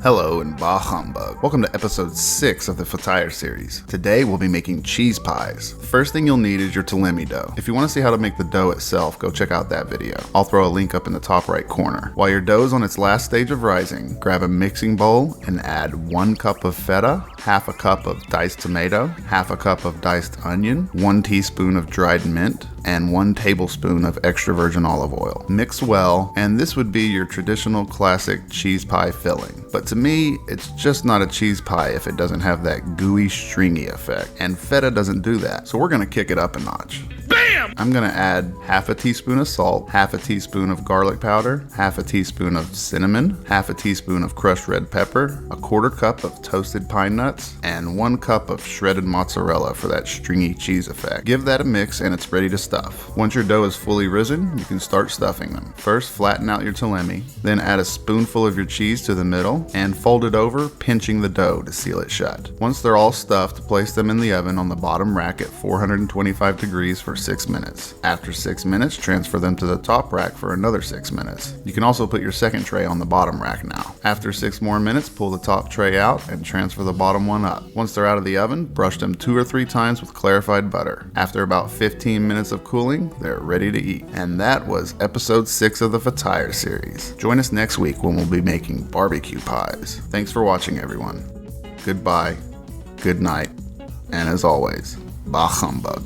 Hello and bah humbug. Welcome to episode 6 of the Fatayer series. Today we'll be making cheese pies. The first thing you'll need is your telemi dough. If you want to see how to make the dough itself, go check out that video. I'll throw a link up in the top right corner. While your dough is on its last stage of rising, grab a mixing bowl and add 1 cup of feta, half a cup of diced tomato, half a cup of diced onion, 1 teaspoon of dried mint, and 1 tablespoon of extra virgin olive oil. Mix well, and this would be your traditional classic cheese pie filling. But to me, it's just not a cheese pie if it doesn't have that gooey, stringy effect. And feta doesn't do that, so we're gonna kick it up a notch. Bam! I'm gonna add half a teaspoon of salt, half a teaspoon of garlic powder, half a teaspoon of cinnamon, half a teaspoon of crushed red pepper, 1/4 cup of toasted pine nuts, and 1 cup of shredded mozzarella for that stringy cheese effect. Give that a mix and it's ready to stuff. Once your dough is fully risen, you can start stuffing them. First, flatten out your telemi, then add a spoonful of your cheese to the middle and fold it over, pinching the dough to seal it shut. Once they're all stuffed, place them in the oven on the bottom rack at 425 degrees for 6 minutes. After 6 minutes, transfer them to the top rack for another 6 minutes. You can also put your second tray on the bottom rack now. After 6 more minutes, pull the top tray out and transfer the bottom one up. Once they're out of the oven, brush them 2 or 3 times with clarified butter. After about 15 minutes of cooling, they're ready to eat. And that was episode 6 of the Fatayer series. Join us next week when we'll be making barbecue pies. Thanks for watching, everyone. Goodbye, good night, and as always, bah humbug.